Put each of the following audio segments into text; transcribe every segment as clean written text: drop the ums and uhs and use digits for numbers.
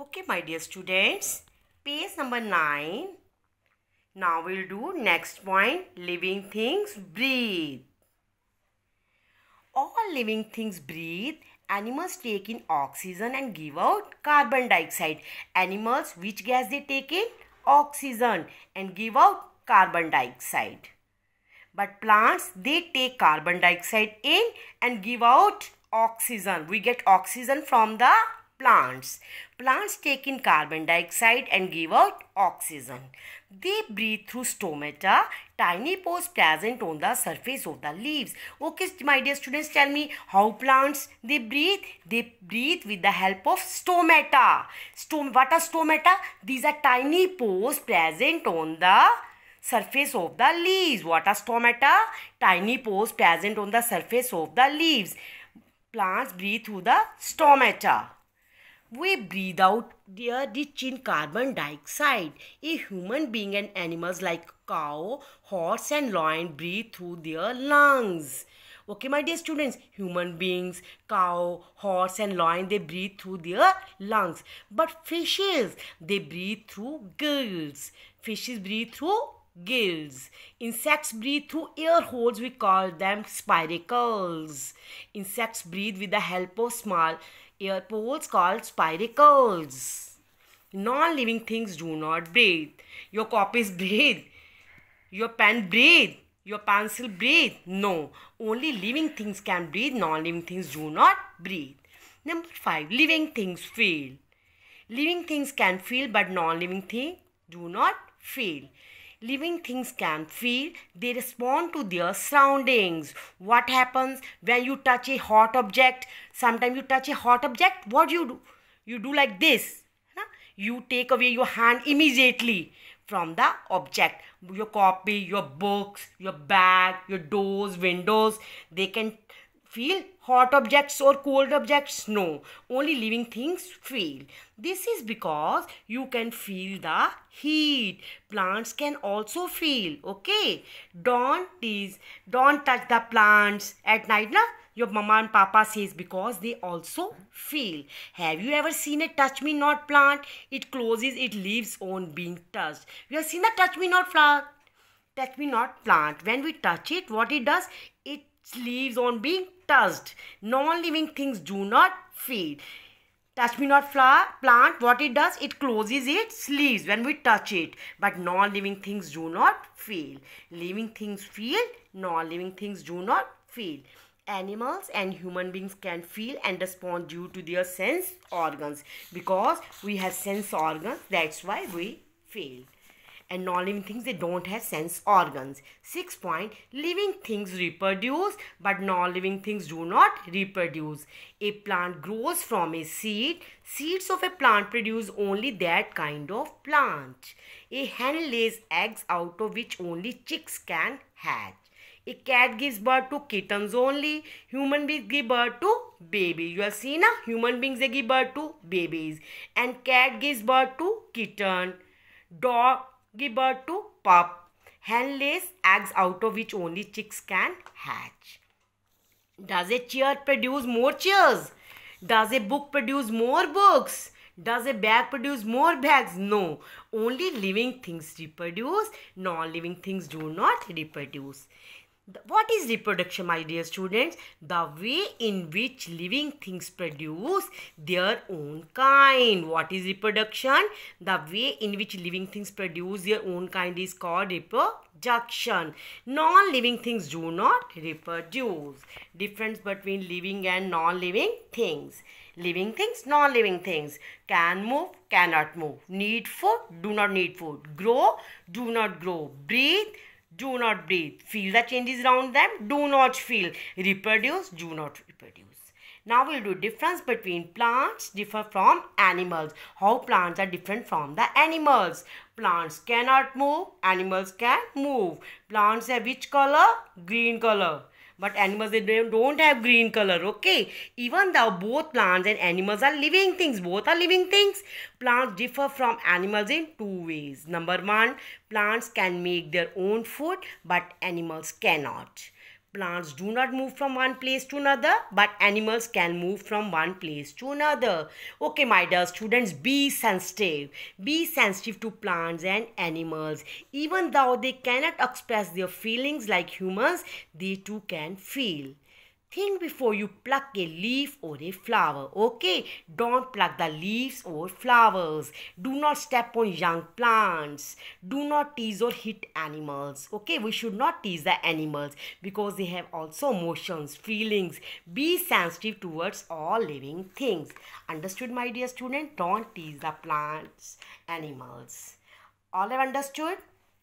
Okay, my dear students, page number 9. Now we'll do next point, living things breathe. All living things breathe. Animals take in oxygen and give out carbon dioxide. Animals, which gas they take in? Oxygen and give out carbon dioxide. But plants, they take carbon dioxide in and give out oxygen. We get oxygen from the plants. Plants take in carbon dioxide and give out oxygen. They breathe through stomata, tiny pores present on the surface of the leaves. Okay, my dear students, tell me how plants they breathe. They breathe with the help of stomata. What are stomata? These are tiny pores present on the surface of the leaves. What are stomata? Tiny pores present on the surface of the leaves. Plants breathe through the stomata. We breathe out the air rich in carbon dioxide. A human being and animals like cow, horse and lion breathe through their lungs. Okay, my dear students, human beings, cow, horse and lion, they breathe through their lungs. But fishes, they breathe through gills. Fishes breathe through gills. Insects breathe through air holes. We call them spiracles. Insects breathe with the help of small air holes called spiracles. Non-living things do not breathe. Your copies breathe. Your pen breathe. Your pencil breathe. No. Only living things can breathe. Non-living things do not breathe. Number 5. Living things feel. Living things can feel, but non-living things do not feel. Living things can feel. They respond to their surroundings. What happens when you touch a hot object? Sometimes you touch a hot object. What do you do? You do like this. You take away your hand immediately from the object. Your copy, your books, your bag, your doors, windows, they can feel hot objects or cold objects? No. Only living things feel. This is because you can feel the heat. Plants can also feel. Okay. Don't touch the plants at night. Na? Your mama and papa says because they also feel. Have you ever seen a touch me not plant? It closes its leaves on being touched. You have seen a touch me not plant? Touch me not plant. When we touch it, what it does? Its leaves on being touched. Non-living things do not feel. Touch me not plant, what it does? It closes its leaves when we touch it. But non-living things do not feel. Living things feel. Non-living things do not feel. Animals and human beings can feel and respond due to their sense organs. Because we have sense organs, that's why we feel. And non-living things, they don't have sense organs. 6 point, living things reproduce, but non-living things do not reproduce. A plant grows from a seed. Seeds of a plant produce only that kind of plant. A hen lays eggs out of which only chicks can hatch. A cat gives birth to kittens only. Human beings give birth to babies. You have seen, human beings, they give birth to babies. And cat gives birth to kitten. Dog give birth to pup. Hen lays eggs out of which only chicks can hatch. Does a chair produce more chairs? Does a book produce more books? Does a bag produce more bags? No. Only living things reproduce. Non-living things do not reproduce. What is reproduction, my dear students? The way in which living things produce their own kind. What is reproduction? The way in which living things produce their own kind is called reproduction. Non-living things do not reproduce. Difference between living and non-living things. Living things, non-living things. Can move, cannot move. Need food, do not need food. Grow, do not grow. Breathe, do not breathe. Feel the changes around them, do not feel. Reproduce, do not reproduce. Now we'll do difference between plants differ from animals. How plants are different from the animals. Plants cannot move, animals can move. Plants have which color? Green color. But animals, they don't have green color, okay? Even though both plants and animals are living things, both are living things, plants differ from animals in 2 ways. Number 1, plants can make their own food, but animals cannot. Plants do not move from one place to another, but animals can move from one place to another. Okay, my dear students, be sensitive. Be sensitive to plants and animals. Even though they cannot express their feelings like humans, they too can feel. Think before you pluck a leaf or a flower, okay? Don't pluck the leaves or flowers. Do not step on young plants. Do not tease or hit animals, okay? We should not tease the animals because they have also emotions, feelings. Be sensitive towards all living things. Understood, my dear student? Don't tease the plants, animals. All have understood?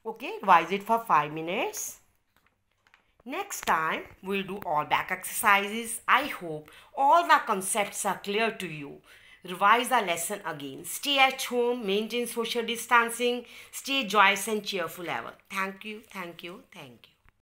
Okay, revise it for 5 minutes. Next time, we'll do all back exercises. I hope all the concepts are clear to you. Revise the lesson again. Stay at home, maintain social distancing, stay joyous and cheerful ever. Thank you, thank you, thank you.